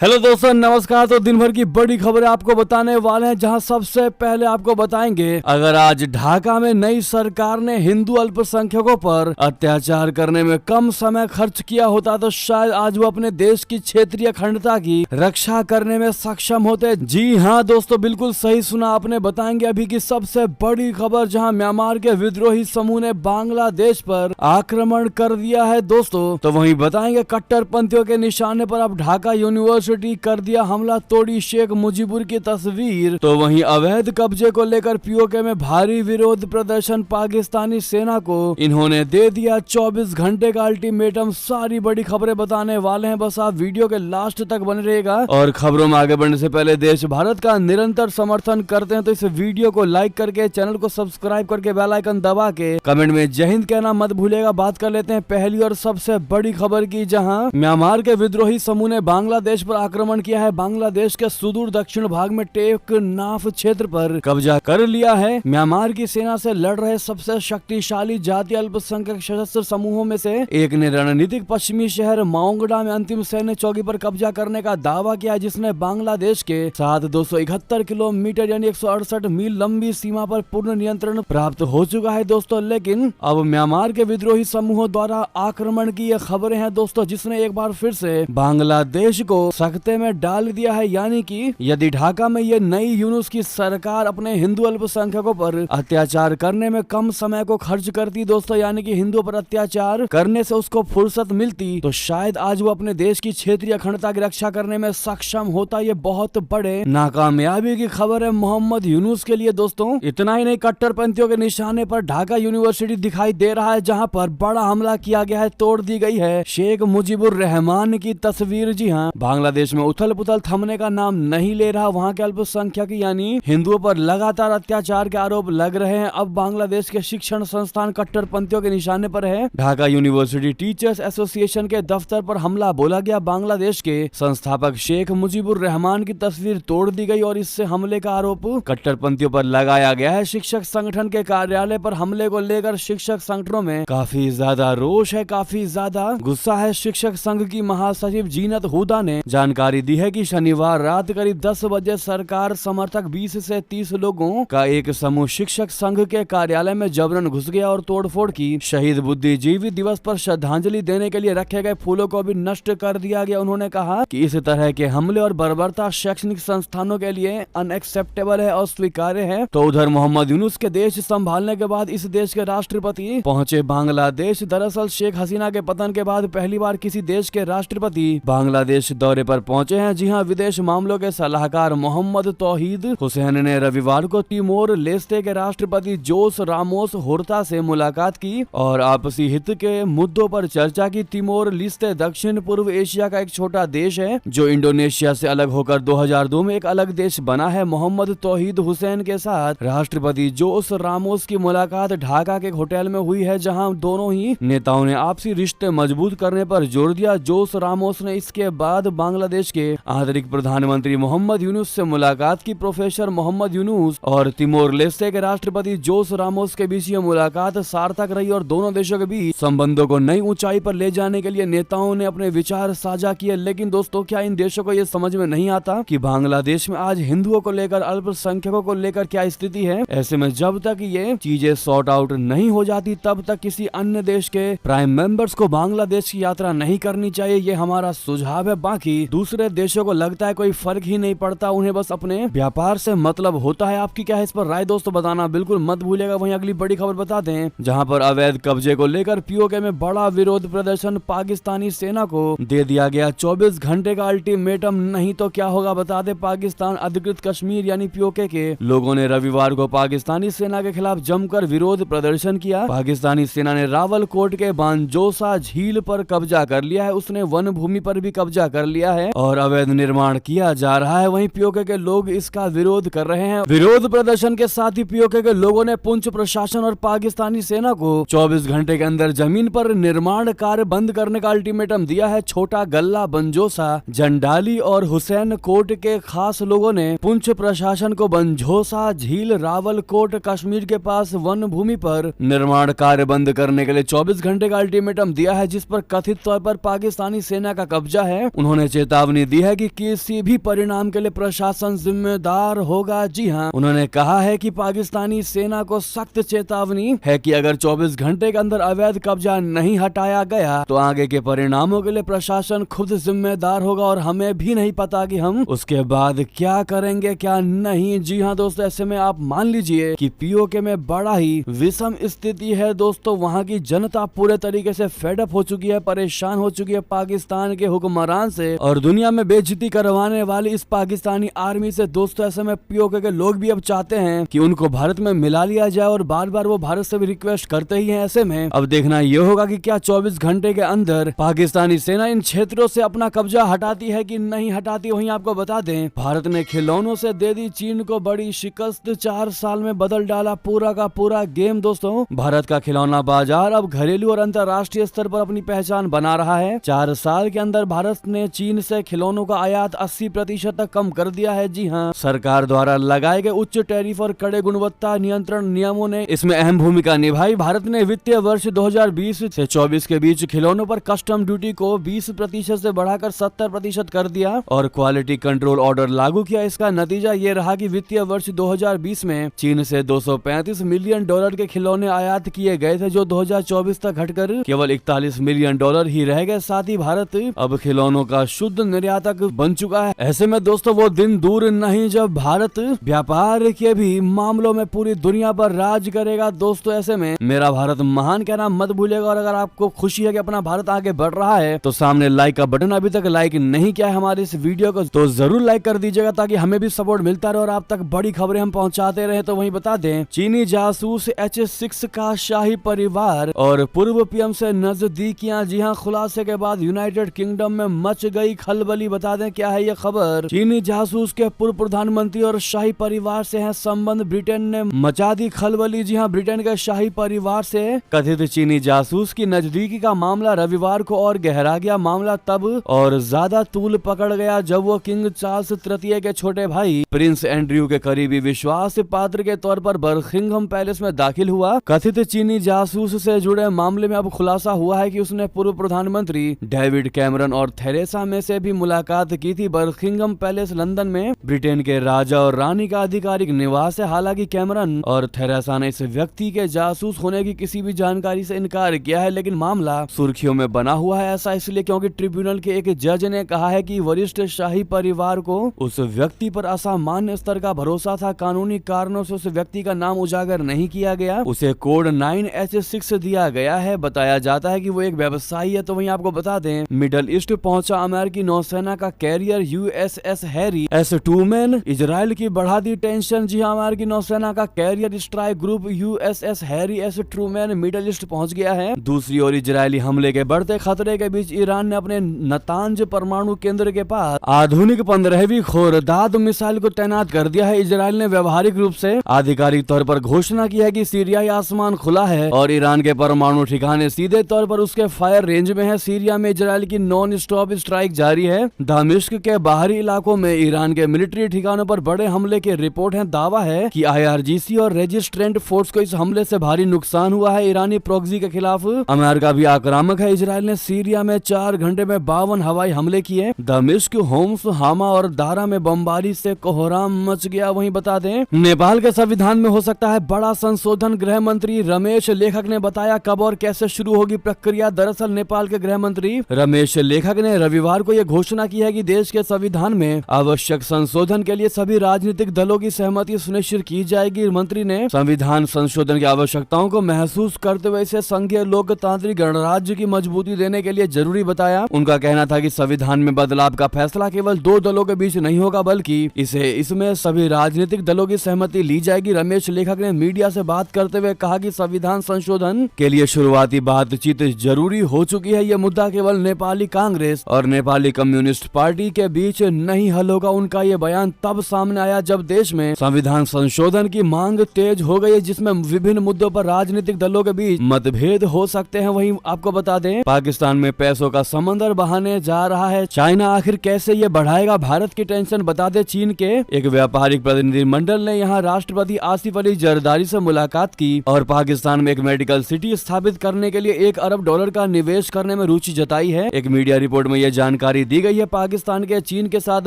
Hello दोस्तों, नमस्कार। तो दिन भर की बड़ी खबरें आपको बताने वाले हैं, जहां सबसे पहले आपको बताएंगे अगर आज ढाका में नई सरकार ने हिंदू अल्पसंख्यकों पर अत्याचार करने में कम समय खर्च किया होता तो शायद आज वो अपने देश की क्षेत्रीय अखंडता की रक्षा करने में सक्षम होते। जी हाँ दोस्तों, बिल्कुल सही सुना आपने। बताएंगे अभी की सबसे बड़ी खबर, जहाँ म्यांमार के विद्रोही समूह ने बांग्लादेश पर आक्रमण कर दिया है दोस्तों। तो वहीं बताएंगे कट्टरपंथियों के निशाने पर अब ढाका यूनिवर्सिटी कर दिया हमला, तोड़ी शेख मुजीबुर की तस्वीर। तो वहीं अवैध कब्जे को लेकर पीओके में भारी विरोध प्रदर्शन, पाकिस्तानी सेना को इन्होंने दे दिया 24 घंटे का अल्टीमेटम। सारी बड़ी खबरें बताने वाले हैं, बस आप वीडियो के लास्ट तक बने रहेगा। और खबरों में आगे बढ़ने से पहले देश भारत का निरंतर समर्थन करते हैं तो इस वीडियो को लाइक करके, चैनल को सब्सक्राइब करके, बेल आइकन दबा के कमेंट में जय हिंद कहना मत भूलिएगा। बात कर लेते हैं पहली और सबसे बड़ी खबर की, जहां म्यांमार के विद्रोही समूह ने बांग्लादेश पर आक्रमण किया है। बांग्लादेश के सुदूर दक्षिण भाग में टेकनाफ क्षेत्र पर कब्जा कर लिया है। म्यांमार की सेना से लड़ रहे सबसे शक्तिशाली जातीय अल्पसंख्यक सशस्त्र समूहों में से एक ने रणनीतिक पश्चिमी शहर माओंगडा में अंतिम सैन्य चौकी पर कब्जा करने का दावा किया, जिसने बांग्लादेश के साथ 271 किलोमीटर यानी 168 मील लंबी सीमा पर पूर्ण नियंत्रण प्राप्त हो चुका है दोस्तों। लेकिन अब म्यांमार के विद्रोही समूहों द्वारा आक्रमण की ये खबरें हैं दोस्तों, जिसने एक बार फिर से बांग्लादेश को खतरे में डाल दिया है। यानी कि यदि ढाका में ये नई यूनुस की सरकार अपने हिंदू अल्पसंख्यकों पर अत्याचार करने में कम समय को खर्च करती दोस्तों, यानी कि हिंदुओं पर अत्याचार करने से उसको फुर्सत मिलती, तो शायद आज वो अपने देश की क्षेत्रीय अखंडता की रक्षा करने में सक्षम होता। ये बहुत बड़े नाकामयाबी की खबर है मोहम्मद यूनुस के लिए दोस्तों। इतना ही नहीं, कट्टरपंथियों के निशाने पर ढाका यूनिवर्सिटी दिखाई दे रहा है, जहाँ पर बड़ा हमला किया गया है, तोड़ दी गई है शेख मुजीबुर रहमान की तस्वीर। जी हाँ, बांग्लादेश में उथल पुथल थमने का नाम नहीं ले रहा। वहाँ के अल्पसंख्यक यानी हिंदुओं पर लगातार अत्याचार के आरोप लग रहे हैं। अब बांग्लादेश के शिक्षण संस्थान कट्टरपंथियों के निशाने पर है। ढाका यूनिवर्सिटी टीचर्स एसोसिएशन के दफ्तर पर हमला बोला गया। बांग्लादेश के संस्थापक शेख मुजीबुर रहमान की तस्वीर तोड़ दी गई और इससे हमले का आरोप कट्टरपंथियों पर लगाया गया है। शिक्षक संगठन के कार्यालय पर हमले को लेकर शिक्षक संगठनों में काफी ज्यादा रोष है, काफी ज्यादा गुस्सा है। शिक्षक संघ की महासचिव जीनत हुदा ने जानकारी दी है कि शनिवार रात करीब 10 बजे सरकार समर्थक 20 से 30 लोगों का एक समूह शिक्षक संघ के कार्यालय में जबरन घुस गया और तोड़फोड़ की। शहीद बुद्धिजीवी दिवस पर श्रद्धांजलि देने के लिए रखे गए फूलों को भी नष्ट कर दिया गया। उन्होंने कहा कि इस तरह के हमले और बर्बरता शैक्षणिक संस्थानों के लिए अनएक्सेप्टेबल है, अस्वीकार्य है। तो उधर मोहम्मद यूनुस के देश संभालने के बाद इस देश के राष्ट्रपति पहुंचे बांग्लादेश। दरअसल शेख हसीना के पतन के बाद पहली बार किसी देश के राष्ट्रपति बांग्लादेश दौरे पर पहुंचे हैं। जी हाँ, विदेश मामलों के सलाहकार मोहम्मद तौहीद हुसैन ने रविवार को तिमोर लेस्ते के राष्ट्रपति जोस रामोस हुर्ता से मुलाकात की और आपसी हित के मुद्दों पर चर्चा की। तिमोर लेस्ते दक्षिण पूर्व एशिया का एक छोटा देश है जो इंडोनेशिया से अलग होकर 2002 में एक अलग देश बना है। मोहम्मद तौहीद हुसैन के साथ राष्ट्रपति जोस रामोस की मुलाकात ढाका के एक होटल में हुई है, जहाँ दोनों ही नेताओं ने आपसी रिश्ते मजबूत करने पर जोर दिया। जोस रामोस ने इसके बाद बांग्लादेश के आंतरिक प्रधानमंत्री मोहम्मद यूनुस से मुलाकात की। प्रोफेसर मोहम्मद यूनुस और तिमोर लेस्ते के राष्ट्रपति जोस रामोस के बीच ये मुलाकात सार्थक रही और दोनों देशों के बीच संबंधों को नई ऊंचाई पर ले जाने के लिए नेताओं ने अपने विचार साझा किए। लेकिन दोस्तों, क्या इन देशों को ये समझ में नहीं आता कि बांग्लादेश में आज हिंदुओं को लेकर, अल्पसंख्यकों को लेकर क्या स्थिति है? ऐसे में जब तक ये चीजें सॉर्ट आउट नहीं हो जाती, तब तक किसी अन्य देश के प्राइम मेंबर्स को बांग्लादेश की यात्रा नहीं करनी चाहिए। ये हमारा सुझाव है। बाकी दूसरे देशों को लगता है कोई फर्क ही नहीं पड़ता, उन्हें बस अपने व्यापार से मतलब होता है। आपकी क्या है इस पर राय दोस्तों, बताना बिल्कुल मत भूलिएगा। वहीं अगली बड़ी खबर बता दें, जहां पर अवैध कब्जे को लेकर पीओके में बड़ा विरोध प्रदर्शन, पाकिस्तानी सेना को दे दिया गया 24 घंटे का अल्टीमेटम। नहीं तो क्या होगा बता दे। पाकिस्तान अधिकृत कश्मीर यानी पीओके के लोगों ने रविवार को पाकिस्तानी सेना के खिलाफ जमकर विरोध प्रदर्शन किया। पाकिस्तानी सेना ने रावलकोट के बांजोसा झील पर कब्जा कर लिया है। उसने वन भूमि पर भी कब्जा कर लिया है और अवैध निर्माण किया जा रहा है। वहीं पीओके के लोग इसका विरोध कर रहे हैं। विरोध प्रदर्शन के साथ ही पीओके के लोगों ने पुंछ प्रशासन और पाकिस्तानी सेना को 24 घंटे के अंदर जमीन पर निर्माण कार्य बंद करने का अल्टीमेटम दिया है। छोटा गल्ला, बंजोसा, जंडाली और हुसैन कोट के खास लोगों ने पुंछ प्रशासन को बंजोसा झील रावलकोट कश्मीर के पास वन भूमि पर निर्माण कार्य बंद करने के लिए 24 घंटे का अल्टीमेटम दिया है, जिस पर कथित तौर पर पाकिस्तानी सेना का कब्जा है। उन्होंने चेतावनी चेतावनी दी है कि किसी भी परिणाम के लिए प्रशासन जिम्मेदार होगा। जी हाँ, उन्होंने कहा है कि पाकिस्तानी सेना को सख्त चेतावनी है कि अगर 24 घंटे के अंदर अवैध कब्जा नहीं हटाया गया तो आगे के परिणामों के लिए प्रशासन खुद जिम्मेदार होगा और हमें भी नहीं पता कि हम उसके बाद क्या करेंगे क्या नहीं। जी हाँ दोस्तों, ऐसे में आप मान लीजिए कि पीओके में बड़ा ही विषम स्थिति है दोस्तों। वहाँ की जनता पूरे तरीके से फेडअप हो चुकी है, परेशान हो चुकी है पाकिस्तान के हुक्मरान से और दुनिया में बेइज्जती करवाने वाली इस पाकिस्तानी आर्मी से। दोस्तों ऐसे में पीओके के लोग भी अब चाहते हैं कि उनको भारत में मिला लिया जाए और बार बार वो भारत से भी रिक्वेस्ट करते ही हैं। ऐसे में अब देखना ये होगा कि क्या 24 घंटे के अंदर पाकिस्तानी सेना इन क्षेत्रों से अपना कब्जा हटाती है कि नहीं हटाती। वहीं आपको बता दें, भारत ने खिलौनों से दे दी चीन को बड़ी शिकस्त। 4 साल में बदल डाला पूरा का पूरा गेम। दोस्तों भारत का खिलौना बाजार अब घरेलू और अंतर्राष्ट्रीय स्तर पर अपनी पहचान बना रहा है। 4 साल के अंदर भारत ने चीन से खिलौनों का आयात 80% तक कम कर दिया है। जी हाँ, सरकार द्वारा लगाए गए उच्च टैरिफ और कड़े गुणवत्ता नियंत्रण नियमों ने इसमें अहम भूमिका निभाई। भारत ने वित्तीय वर्ष 2020 से 24 के बीच खिलौनों पर कस्टम ड्यूटी को 20% से बढ़ाकर 70% कर दिया और क्वालिटी कंट्रोल ऑर्डर लागू किया। इसका नतीजा ये रहा कि वित्तीय वर्ष 2020 में चीन से $235 मिलियन के खिलौने आयात किए गए थे, जो 2024 तक घटकर केवल $41 मिलियन ही रह गए। साथ ही भारत अब खिलौनों का शुद्ध निर्यातक बन चुका है। ऐसे में दोस्तों वो दिन दूर नहीं जब भारत व्यापार के भी मामलों में पूरी दुनिया पर राज करेगा। दोस्तों ऐसे में मेरा भारत महान कहना मत भूलिएगा और अगर आपको खुशी है कि अपना भारत आगे बढ़ रहा है तो सामने लाइक का बटन अभी तक लाइक नहीं किया है हमारे इस वीडियो को तो जरूर लाइक कर दीजिएगा ताकि हमें भी सपोर्ट मिलता रहे और आप तक बड़ी खबरें हम पहुंचाते रहे। तो वहीं बता दें, चीनी जासूस H6 का शाही परिवार और पूर्व पीएम से नजदीकियां। जी हां, खुलासे के बाद यूनाइटेड किंगडम में मच गई खलबली। बता दें क्या है ये खबर। चीनी जासूस के पूर्व प्रधानमंत्री और शाही परिवार से है संबंध, ब्रिटेन ने मचा दी खलबली। जी हां, ब्रिटेन के शाही परिवार से कथित चीनी जासूस की नजदीकी का मामला रविवार को और गहरा गया। मामला तब और ज्यादा तूल पकड़ गया जब वो किंग चार्ल्स तृतीय के छोटे भाई प्रिंस एंड्रयू के करीबी विश्वास पात्र के तौर पर बर्किंघम पैलेस में दाखिल हुआ। कथित चीनी जासूस से जुड़े मामले में अब खुलासा हुआ है कि उसने पूर्व प्रधानमंत्री डेविड कैमरन और थेरेसा मे से भी मुलाकात की थी। बर्किंघम पैलेस लंदन में ब्रिटेन के राजा और रानी का आधिकारिक निवास है। हालांकि कैमरन और थेरेसा ने इस व्यक्ति के जासूस होने की किसी भी जानकारी से इनकार किया है, लेकिन मामला सुर्खियों में बना हुआ है। ऐसा इसलिए क्योंकि ट्रिब्यूनल के एक जज ने कहा है कि वरिष्ठ शाही परिवार को उस व्यक्ति पर असामान्य स्तर का भरोसा था। कानूनी कारणों से उस व्यक्ति का नाम उजागर नहीं किया गया, उसे कोड 9H6 दिया गया है। बताया जाता है कि वो एक व्यवसायी है। तो वहीं आपको बता दें, मिडल ईस्ट पहुंचा अमेरिकी नौसेना का carrier USS Harry S Truman. Israel की बढ़ा दी टेंशन। जी हाँ, अमेरिकी नौसेना का carrier strike group USS Harry S Truman Middle East पहुंच गया है। दूसरी ओर इजरायली हमले के बढ़ते खतरे के बीच ईरान ने अपने नतांज परमाणु केंद्र के पास आधुनिक 15वीं खोरदाद मिसाइल को तैनात कर दिया है। इजराइल ने व्यवहारिक रूप से आधिकारिक तौर पर घोषणा की है कि सीरियाई आसमान खुला है और ईरान के परमाणु ठिकाने सीधे तौर पर उसके फायर रेंज में है। सीरिया में इजराइल की नॉन स्टॉप स्ट्राइक जारी है। दामिश्क के बाहरी इलाकों में ईरान के मिलिट्री ठिकानों पर बड़े हमले की रिपोर्ट है। दावा है कि IRGC और रेजिस्ट्रेंट फोर्स को इस हमले से भारी नुकसान हुआ है। ईरानी प्रॉक्सी के खिलाफ अमेरिका भी आक्रामक है। इजराइल ने सीरिया में 4 घंटे में 52 हवाई हमले किए। दमिश्क, होम्स, हामा और दारा में बमबारी से कोहराम मच गया। वहीं बता दें, नेपाल के संविधान में हो सकता है बड़ा संशोधन। गृह मंत्री रमेश लेखक ने बताया कब और कैसे शुरू होगी प्रक्रिया। दरअसल नेपाल के गृह मंत्री रमेश लेखक ने रविवार को यह घोषणा की है कि देश के संविधान में आवश्यक संशोधन के लिए सभी राजनीतिक दलों की सहमति सुनिश्चित की जाएगी। मंत्री ने संविधान संशोधन की आवश्यकताओं को महसूस करते हुए इसे संघीय लोकतांत्रिक गणराज्य की मजबूती देने के लिए जरूरी बताया। उनका कहना था कि संविधान में बदलाव का फैसला केवल 2 दलों के बीच नहीं होगा बल्कि इसमें सभी राजनीतिक दलों की सहमति ली जाएगी। रमेश लेखक ने मीडिया से बात करते हुए कहा कि संविधान संशोधन के लिए शुरुआती बातचीत जरूरी हो चुकी है। यह मुद्दा केवल नेपाली कांग्रेस और नेपाली कम्युनिस्ट पार्टी के बीच नहीं हल होगा। उनका ये बयान तब सामने आया जब देश में संविधान संशोधन की मांग तेज हो गई है, जिसमें विभिन्न मुद्दों पर राजनीतिक दलों के बीच मतभेद हो सकते हैं। वहीं आपको बता दें, पाकिस्तान में पैसों का समंदर बहाने जा रहा है। चाइना आखिर कैसे ये बढ़ाएगा भारत की टेंशन। बता दें, चीन के एक व्यापारिक प्रतिनिधिमंडल ने यहाँ राष्ट्रपति आसिफ अली जरदारी से मुलाकात की और पाकिस्तान में एक मेडिकल सिटी स्थापित करने के लिए $1 अरब का निवेश करने में रुचि जताई है। एक मीडिया रिपोर्ट में यह जानकारी जानकारी दी गई है। पाकिस्तान के चीन के साथ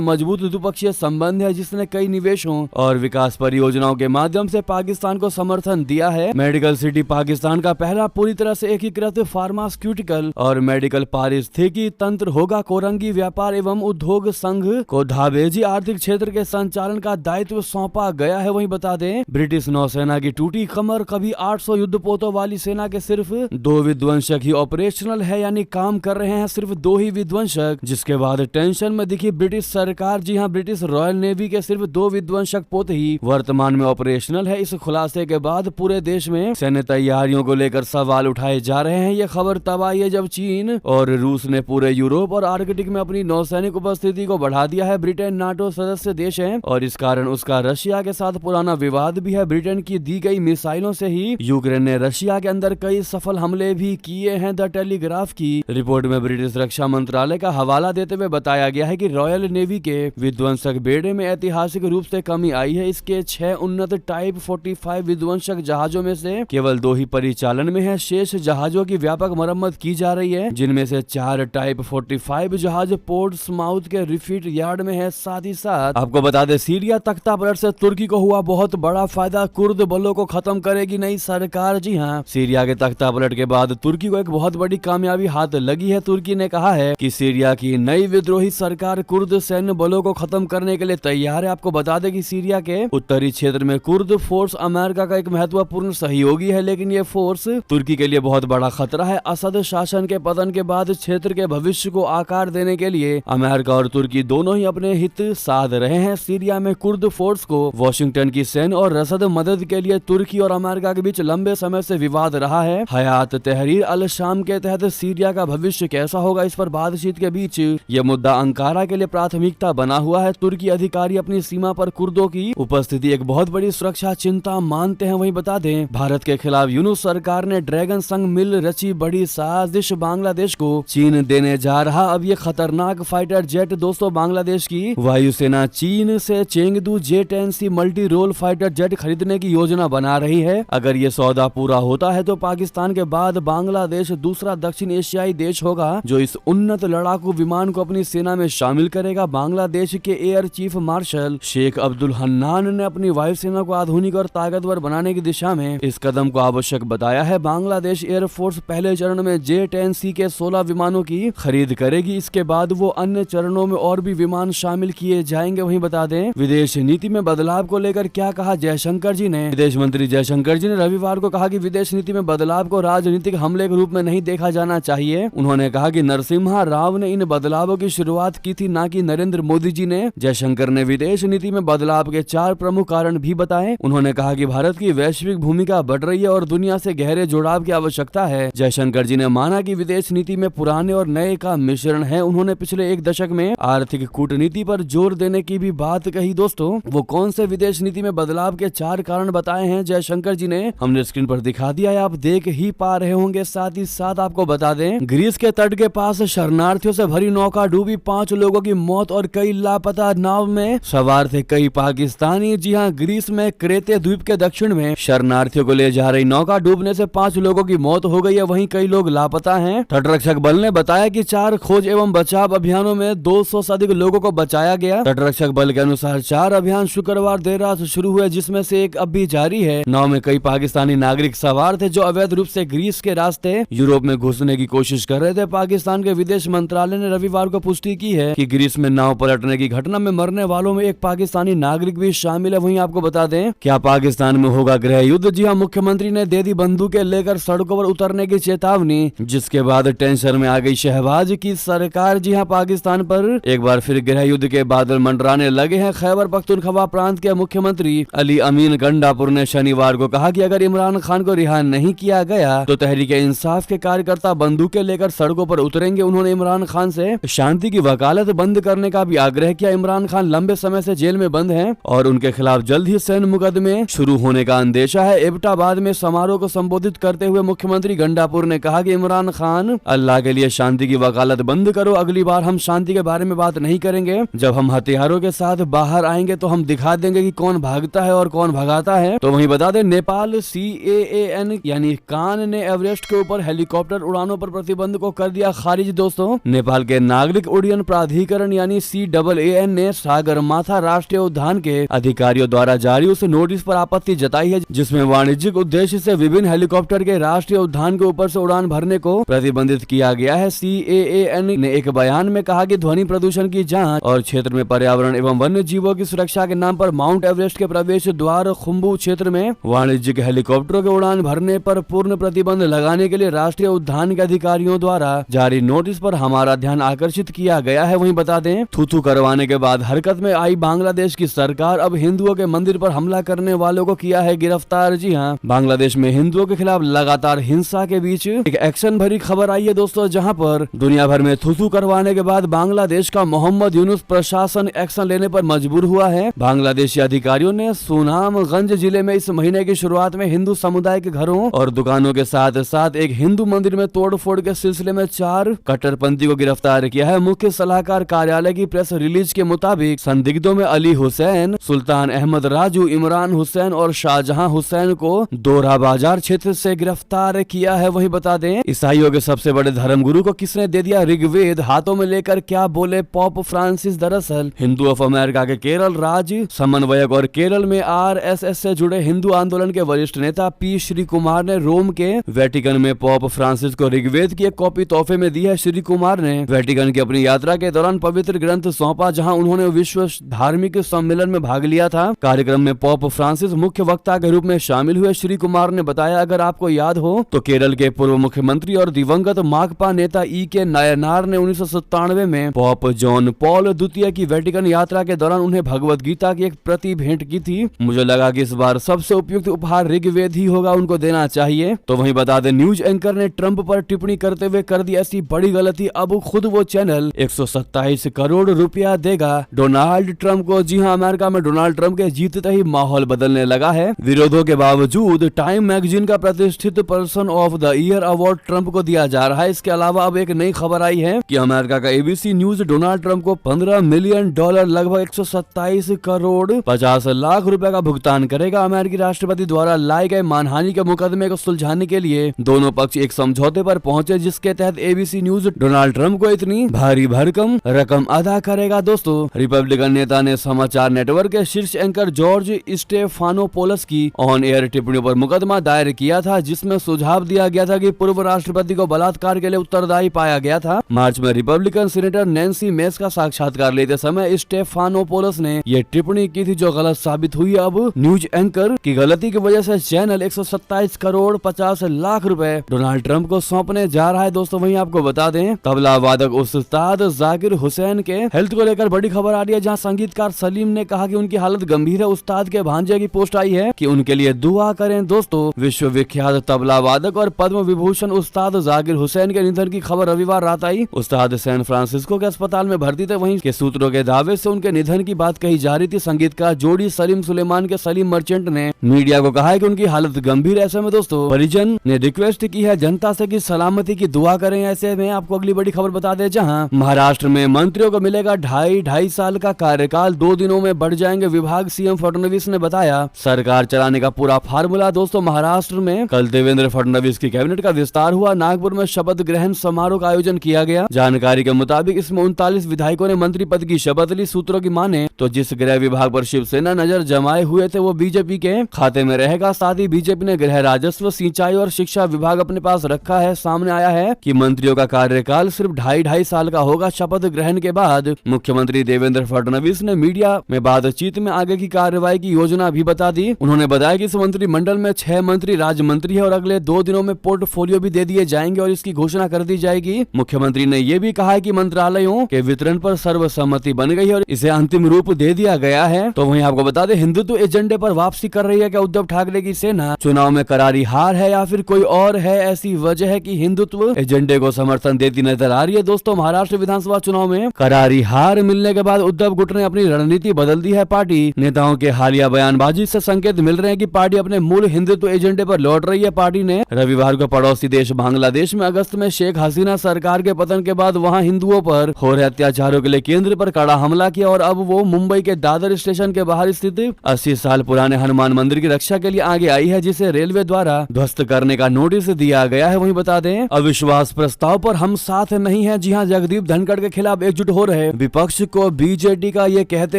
मजबूत द्विपक्षीय संबंध है, जिसने कई निवेशों और विकास परियोजनाओं के माध्यम से पाकिस्तान को समर्थन दिया है। मेडिकल सिटी पाकिस्तान का पहला पूरी तरह से एकीकृत फार्मास्यूटिकल और मेडिकल पारिस्थितिकी तंत्र होगा। कोरंगी व्यापार एवं उद्योग संघ को ढाबेजी आर्थिक क्षेत्र के संचालन का दायित्व सौंपा गया है। वहीं बता दें, ब्रिटिश नौसेना की टूटी कमर, कभी 800 युद्धपोतों वाली सेना के सिर्फ 2 विध्वंसक ही ऑपरेशनल है, यानी काम कर रहे हैं सिर्फ 2 ही विध्वंसक, जिसके बाद टेंशन में दिखी ब्रिटिश सरकार। जी हां, ब्रिटिश रॉयल नेवी के सिर्फ 2 विध्वंसक पोत ही वर्तमान में ऑपरेशनल है। इस खुलासे के बाद पूरे देश में सैन्य तैयारियों को लेकर सवाल उठाए जा रहे हैं। ये खबर तब आई है जब चीन और रूस ने पूरे यूरोप और आर्कटिक में अपनी नौसैनिक उपस्थिति को बढ़ा दिया है। ब्रिटेन नाटो सदस्य देश है और इस कारण उसका रशिया के साथ पुराना विवाद भी है। ब्रिटेन की दी गई मिसाइलों से ही यूक्रेन ने रशिया के अंदर कई सफल हमले भी किए हैं। द टेलीग्राफ की रिपोर्ट में ब्रिटिश रक्षा मंत्रालय का हवाला देते हुए बताया गया है कि रॉयल नेवी के विध्वंसक बेड़े में ऐतिहासिक रूप से कमी आई है। इसके 6 उन्नत टाइप 45 विध्वंसक जहाजों में से केवल 2 ही परिचालन में है। शेष जहाजों की व्यापक मरम्मत की जा रही है, जिनमें से 4 टाइप 45 जहाज पोर्ट्समाउथ के रिफिट यार्ड में है। साथ ही साथ आपको बता दें, सीरिया तख्तापलट से तुर्की को हुआ बहुत बड़ा फायदा। कुर्द बलों को खत्म करेगी नई सरकार। जी हां, सीरिया के तख्तापलट के बाद तुर्की को एक बहुत बड़ी कामयाबी हाथ लगी है। तुर्की ने कहा है कि सीरिया की नई विद्रोही सरकार कुर्द सैन्य बलों को खत्म करने के लिए तैयार है। आपको बता दें कि सीरिया के उत्तरी क्षेत्र में कुर्द फोर्स अमेरिका का एक महत्वपूर्ण सहयोगी है, लेकिन ये फोर्स तुर्की के लिए बहुत बड़ा खतरा है। असद शासन के पतन के बाद क्षेत्र के भविष्य को आकार देने के लिए अमेरिका और तुर्की दोनों ही अपने हित साध रहे हैं। सीरिया में कुर्द फोर्स को वॉशिंगटन की सैन्य और रसद मदद के लिए तुर्की और अमेरिका के बीच लंबे समय से विवाद रहा है। हयात तहरीर अल शाम के तहत सीरिया का भविष्य कैसा होगा, इस पर बातचीत के बीच यह मुद्दा अंकारा के लिए प्राथमिकता बना हुआ है। तुर्की अधिकारी अपनी सीमा पर कुर्दों की उपस्थिति एक बहुत बड़ी सुरक्षा चिंता मानते हैं। वहीं बता दें, भारत के खिलाफ यूनुस सरकार ने ड्रैगन संग मिल रची बड़ी साजिश। बांग्लादेश को चीन देने जा रहा अब ये खतरनाक फाइटर जेट। दोस्तों, बांग्लादेश की वायुसेना चीन से Chengdu J-10C multi role fighter jet खरीदने की योजना बना रही है। अगर ये सौदा पूरा होता है तो पाकिस्तान के बाद बांग्लादेश दूसरा दक्षिण एशियाई देश होगा जो इस उन्नत लड़ाकू विमान को अपनी सेना में शामिल करेगा। बांग्लादेश के air chief marshal Sheikh Abdul Hannan ने अपनी वायुसेना को आधुनिक और ताकतवर बनाने की दिशा में इस कदम को आवश्यक बताया है। बांग्लादेश एयरफोर्स पहले चरण में J-10C के 16 विमानों की खरीद करेगी। इसके बाद वो अन्य चरणों में और भी विमान शामिल किए जाएंगे। वहीं बता दें, विदेश नीति में बदलाव को लेकर क्या कहा जयशंकर जी ने। विदेश मंत्री जयशंकर जी ने रविवार को कहा कि विदेश नीति में बदलाव को राजनीतिक हमले के रूप में नहीं देखा जाना चाहिए। उन्होंने कहा कि नरसिम्हा राव ने इन बदलावों की शुरुआत की थी, न कि नरेंद्र मोदी जी ने। जयशंकर ने विदेश नीति में बदलाव के 4 प्रमुख कारण भी बताए। उन्होंने कहा कि भारत की वैश्विक भूमिका बढ़ रही है और दुनिया से गहरे जुड़ाव की आवश्यकता है। जयशंकर जी ने माना कि विदेश नीति में पुराने और नए का मिश्रण है। उन्होंने पिछले 1 दशक में आर्थिक कूटनीति पर जोर देने की भी बात कही। दोस्तों, वो कौन से विदेश नीति में बदलाव के 4 कारण बताए हैं जयशंकर जी ने, हमने स्क्रीन पर दिखा दिया है, आप देख ही पा रहे होंगे। साथ ही साथ आपको बता दें, ग्रीस के तट के पास शरणार्थियों से भरी नौका डूबी, 5 लोगों की मौत और कई लापता। नाव में सवार थे कई पाकिस्तानी। जी हां, ग्रीस में क्रेते द्वीप के दक्षिण में शरणार्थियों को ले जा रही नौका डूबने से 5 लोगों की मौत हो गई है, वहीं कई लोग लापता हैं। तटरक्षक बल ने बताया कि 4 खोज एवं बचाव अभियानों में 200 से अधिक लोगों को बचाया गया। तटरक्षक बल के अनुसार 4 अभियान शुक्रवार देर रात शुरू हुए, जिसमें से एक अब भी जारी है। नाव में कई पाकिस्तानी नागरिक सवार थे जो अवैध रूप से ग्रीस के रास्ते यूरोप में घुसने की कोशिश कर रहे थे। पाकिस्तान के विदेश मंत्रालय ने रविवार को पुष्टि की है कि ग्रीस में नाव पलटने की घटना में मरने वालों में एक पाकिस्तानी नागरिक भी शामिल है। वहीं आपको बता दें, क्या पाकिस्तान में होगा गृह युद्ध। जी हां, मुख्यमंत्री ने दे दी बंदूकें लेकर सड़कों पर उतरने की चेतावनी, जिसके बाद टेंशन में आ गई शहबाज की सरकार। जी हां, पाकिस्तान पर एक बार फिर गृह युद्ध के बादल मंडराने लगे हैं। खैबर पख्तूनख्वा प्रांत के मुख्यमंत्री अली अमीन गंडापुर ने शनिवार को कहा कि अगर इमरान खान को रिहा नहीं किया गया तो तहरीके इंसाफ के कार्यकर्ता बंदूकें लेकर सड़कों पर उतरेंगे। उन्होंने इमरान खान से शांति की वकालत बंद करने का भी आग्रह किया। इमरान खान लंबे समय से जेल में बंद हैं और उनके खिलाफ जल्द ही सैन्य मुकदमे शुरू होने का अंदेशा है। एबटाबाद में समारोह को संबोधित करते हुए मुख्यमंत्री गंडापुर ने कहा कि इमरान खान, अल्लाह के लिए शांति की वकालत बंद करो। अगली बार हम शांति के बारे में बात नहीं करेंगे। जब हम हथियारों के साथ बाहर आएंगे तो हम दिखा देंगे कि कौन भागता है और कौन भगाता है। तो वहीं बता दें, नेपाल CAAN यानी कान ने एवरेस्ट के ऊपर हेलीकॉप्टर उड़ानों पर प्रतिबंध को कर दिया खारिज। दोस्तों, नेपाल के के नागरिक उड्डयन प्राधिकरण यानी CAAN ने सागरमाथा राष्ट्रीय उद्यान के अधिकारियों द्वारा जारी उस नोटिस पर आपत्ति जताई है, जिसमें वाणिज्यिक उद्देश्य से विभिन्न हेलीकॉप्टर के राष्ट्रीय उद्यान के ऊपर से उड़ान भरने को प्रतिबंधित किया गया है। CAAN ने एक बयान में कहा कि ध्वनि प्रदूषण की जांच और क्षेत्र में पर्यावरण एवं वन्य जीवों की सुरक्षा के नाम पर माउंट एवरेस्ट के प्रवेश द्वार खुम्बू क्षेत्र में वाणिज्यिक हेलीकॉप्टरों के उड़ान भरने पर पूर्ण प्रतिबंध लगाने के लिए राष्ट्रीय उद्यान के अधिकारियों द्वारा जारी नोटिस पर हमारा ध्यान आकर्षित किया गया है। वहीं बता दें, थू करवाने के बाद हरकत में आई बांग्लादेश की सरकार अब हिंदुओं के मंदिर पर हमला करने वालों को किया है गिरफ्तार। जी हां, बांग्लादेश में हिंदुओं के खिलाफ लगातार हिंसा के बीच एक एक्शन भरी खबर आई है दोस्तों, जहां पर दुनिया भर में थू करवाने के बाद बांग्लादेश का मोहम्मद यूनुस प्रशासन एक्शन लेने पर मजबूर हुआ है। बांग्लादेशी अधिकारियों ने सुनामगंज जिले में इस महीने की शुरुआत में हिंदू समुदाय के घरों और दुकानों के साथ साथ एक हिंदू मंदिर में तोड़फोड़ के सिलसिले में 4 कट्टरपंथी को गिरफ्तार किया है। मुख्य सलाहकार कार्यालय की प्रेस रिलीज के मुताबिक संदिग्धों में अली हुसैन, सुल्तान अहमद राजू, इमरान हुसैन और शाहजहां हुसैन को दोरा बाजार क्षेत्र से गिरफ्तार किया है। वही बता दें, ईसाइयों के सबसे बड़े धर्मगुरु को किसने दे दिया ऋग्वेद हाथों में लेकर, क्या बोले पोप फ्रांसिस। दरअसल हिंदू ऑफ अमेरिका के केरल राज्य समन्वयक और केरल में RSS से जुड़े हिंदू आंदोलन के वरिष्ठ नेता P श्री कुमार ने रोम के वेटिकन में पोप फ्रांसिस को ऋग्वेद की एक कॉपी तोहफे में दी है। श्री कुमार ने वेटिकन की अपनी यात्रा के दौरान पवित्र ग्रंथ सौंपा, जहां उन्होंने विश्व धार्मिक सम्मेलन में भाग लिया था। कार्यक्रम में पोप फ्रांसिस मुख्य वक्ता के रूप में शामिल हुए। श्री कुमार ने बताया, अगर आपको याद हो तो केरल के पूर्व मुख्यमंत्री और दिवंगत माकपा नेता E.K. नायनार ने 1997 में पोप जॉन पॉल द्वितीय की वेटिकन यात्रा के दौरान उन्हें भगवत गीता की एक प्रति भेंट की थी। मुझे लगा कि इस बार सबसे उपयुक्त उपहार ऋग्वेद ही होगा, उनको देना चाहिए। तो वहीं बता दें, न्यूज एंकर ने ट्रंप पर टिप्पणी करते हुए कर दी ऐसी बड़ी गलती, अब खुद वो चैनल 127 करोड़ रुपया देगा डोनाल्ड ट्रंप को। जी हां, अमेरिका में डोनाल्ड ट्रंप के जीतते ही माहौल बदलने लगा है। विरोधों के बावजूद टाइम मैगजीन का प्रतिष्ठित person of the year award Trump को दिया जा रहा है। इसके अलावा अब एक नई खबर आई है कि अमेरिका का ABC न्यूज डोनाल्ड ट्रंप को $15 मिलियन लगभग 127 करोड़ 50 लाख रुपए का भुगतान करेगा। अमेरिकी राष्ट्रपति द्वारा लाए गए मानहानि के मुकदमे को सुलझाने के लिए दोनों पक्ष एक समझौते पर पहुंचे, जिसके तहत ABC न्यूज डोनाल्ड ट्रंप को इतनी भारी भरकम रकम अदा करेगा। दोस्तों, रिपब्लिकन नेता ने समाचार नेटवर्क के शीर्ष एंकर जॉर्ज स्टेफानोपोलस की ऑन एयर टिप्पणियों पर मुकदमा दायर किया था, जिसमें सुझाव दिया गया था कि पूर्व राष्ट्रपति को बलात्कार के लिए उत्तरदायी पाया गया था। मार्च में रिपब्लिकन सीनेटर नैन्सी मेस का साक्षात्कार लेते समय स्टेफानोपोलस ने यह टिप्पणी की थी, जो गलत साबित हुई। अब न्यूज एंकर की गलती की वजह से चैनल 127 करोड़ 50 लाख रुपए डोनाल्ड ट्रंप को सौंपने जा रहा है। दोस्तों, वहीं आपको बता दें, तबला वादक उस्ताद जाकिर हुसैन के हेल्थ को लेकर बड़ी खबर आ रही है, जहां संगीतकार सलीम ने कहा कि उनकी हालत गंभीर है। उस्ताद के भांजे की पोस्ट आई है कि उनके लिए दुआ करें। दोस्तों, विश्व विख्यात तबला वादक और पद्म विभूषण उस्ताद जाकिर हुसैन के निधन की खबर रविवार रात आई। उस्ताद सैन फ्रांसिस्को के अस्पताल में भर्ती थे। वहीं के सूत्रों के दावे से उनके निधन की बात कही जा रही थी। संगीतकार जोड़ी सलीम सुलेमान के सलीम मर्चेंट ने मीडिया को कहा है कि उनकी हालत गंभीर। ऐसे में दोस्तों, परिजन ने रिक्वेस्ट की है जनता से कि सलामती की दुआ करें। ऐसे में आपको अगली बड़ी खबर बता दें, जहां महाराष्ट्र में मंत्रियों को मिलेगा 2.5 साल का कार्यकाल, 2 दिनों में बढ़ जाएंगे विभाग। सीएम फडणवीस ने बताया सरकार चलाने का पूरा फार्मूला। दोस्तों, महाराष्ट्र में कल देवेंद्र फडणवीस की कैबिनेट का विस्तार हुआ। नागपुर में शपथ ग्रहण समारोह का आयोजन किया गया। जानकारी के मुताबिक इसमें 39 विधायकों ने मंत्री पद की शपथ ली। सूत्रों की माने तो जिस गृह विभाग पर शिवसेना नजर जमाए हुए थे वो बीजेपी के खाते में रहेगा। साथ ही बीजेपी ने गृह, राजस्व, सिंचाई और शिक्षा विभाग अपने पास रखा है। सामने आया है कि मंत्रियों का कार्यकाल सिर्फ 2.5 साल का होगा। शपथ ग्रहण के बाद मुख्यमंत्री देवेंद्र फडणवीस ने मीडिया में बातचीत में आगे की कार्रवाई की योजना भी बता दी। उन्होंने बताया कि इस मंत्रिमंडल में 6 मंत्री राज्य मंत्री है और अगले 2 दिनों में पोर्टफोलियो भी दे दिए जाएंगे और इसकी घोषणा कर दी जाएगी। मुख्यमंत्री ने ये भी कहा है कि मंत्रालयों के वितरण पर सर्वसम्मति बन गई है और इसे अंतिम रूप दे दिया गया है। तो वहीं आपको बता दें, हिंदुत्व एजेंडे पर वापसी कर रही है क्या उद्धव ठाकरे की सेना? चुनाव में करारी हार है या फिर कोई और है ऐसी वजह है कि हिंदुत्व एजेंडे को समर्थन देती नजर आ रही है? दोस्तों, महाराष्ट्र विधानसभा चुनाव में करारी हार मिलने के बाद उद्धव गुट ने अपनी रणनीति बदल दी है। पार्टी नेताओं के हालिया बयानबाजी से संकेत मिल रहे हैं कि पार्टी अपने मूल हिंदुत्व एजेंडे पर लौट रही है। पार्टी ने रविवार को पड़ोसी देश बांग्लादेश में अगस्त में शेख हसीना सरकार के पतन के बाद वहां हिंदुओं पर हो रहे अत्याचारों के लिए केंद्र पर कड़ा हमला किया और अब वो मुंबई के दादर स्टेशन के बाहर स्थित 80 साल पुराने हनुमान मंदिर की रक्षा के लिए आगे आई है, जिसे रेलवे द्वारा ध्वस्त करने का नोटिस दिया गया है। वहीं बता दें, अविश्वास प्रस्ताव पर हम साथ नहीं है। जी हां, जगदीप धनखड़ के खिलाफ एकजुट हो रहे विपक्ष को बीजेडी का ये कहते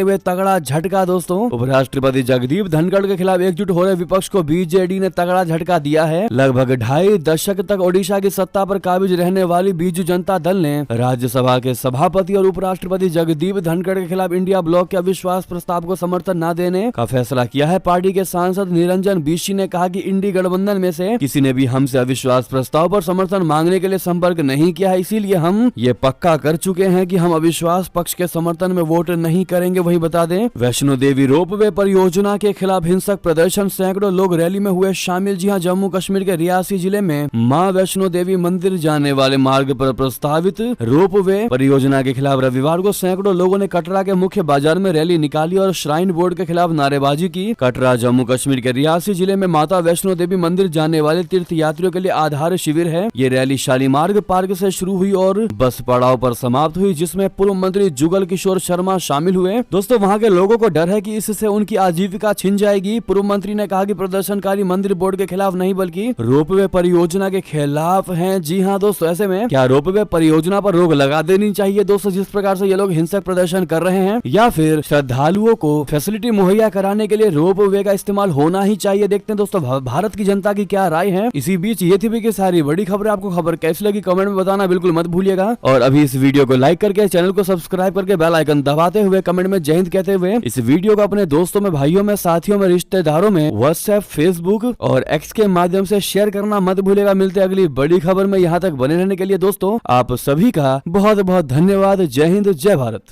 हुए तगड़ा झटका। दोस्तों, उपराष्ट्रपति जगदीप धनखड़ के खिलाफ एकजुट हो रहे विपक्ष को बीजेडी ने तगड़ा झटका दिया है। लगभग 2.5 दशक तक ओडिशा की सत्ता पर काबिज रहने वाली बीजू जनता दल ने राज्यसभा के सभापति और उपराष्ट्रपति जगदीप धनखड़ के खिलाफ इंडिया ब्लॉक के अविश्वास प्रस्ताव को समर्थन न देने का फैसला किया है। पार्टी के सांसद निरंजन बीशी ने कहा कि इंडी गठबंधन में से किसी ने भी हमसे अविश्वास प्रस्ताव पर समर्थन मांगने के लिए संपर्क नहीं किया है, इसीलिए हम ये पक्का कर चुके हैं कि हम अविश्वास पक्ष के समर्थन में वोट नहीं करेंगे। वहीं बता दें, वैष्णो देवी रोपवे परियोजना के खिलाफ हिंसक प्रदर्शन, सैकड़ों लोग रैली में हुए शामिल। जी हां, जम्मू कश्मीर के रियासी जिले में मां वैष्णो देवी मंदिर जाने वाले मार्ग पर प्रस्तावित रोपवे परियोजना के खिलाफ रविवार को सैकड़ों लोगों ने कटरा के मुख्य बाजार में रैली निकाली और श्राइन बोर्ड के खिलाफ नारेबाजी की। कटरा जम्मू कश्मीर के रियासी जिले में माता वैष्णो देवी मंदिर जाने वाले तीर्थ यात्रियों के लिए आधार शिविर है। ये रैली शालीमार्ग पार्क से शुरू हुई और बस पड़ाव पर समाप्त हुई, जिसमें पूर्व मंत्री जुगल किशोर शर्मा शामिल हुए। दोस्तों, वहां के लोगों को डर है कि इससे उनकी आजीविका छिन जाएगी। पूर्व मंत्री ने कहा कि प्रदर्शनकारी मंदिर बोर्ड के खिलाफ नहीं बल्कि रोपवे परियोजना के खिलाफ हैं। जी हां दोस्तों, ऐसे में क्या रोपवे परियोजना पर रोक लगा देनी चाहिए दोस्तों, जिस प्रकार से ये लोग हिंसक प्रदर्शन कर रहे हैं, या फिर श्रद्धालुओं को फैसिलिटी मुहैया कराने के लिए रोपवे का इस्तेमाल होना ही चाहिए। देखते हैं दोस्तों भारत की जनता की क्या राय है। इसी बीच ये थी की सारी बड़ी खबरें। आपको खबर कैसी लगी कमेंट में बताना बिल्कुल मत भूलिएगा, और अभी इस वीडियो को लाइक करके चैनल को सब्सक्राइब करके बेल आइकन दबाते हुए कमेंट में जय हिंद कहते हुए इस वीडियो को अपने दोस्तों में, भाइयों में, साथियों में, रिश्तेदारों में व्हाट्सएप, फेसबुक और एक्स के माध्यम से शेयर करना मत भूलिएगा। मिलते अगली बड़ी खबर में। यहाँ तक बने रहने के लिए दोस्तों आप सभी का बहुत बहुत धन्यवाद। जय हिंद, जय भारत।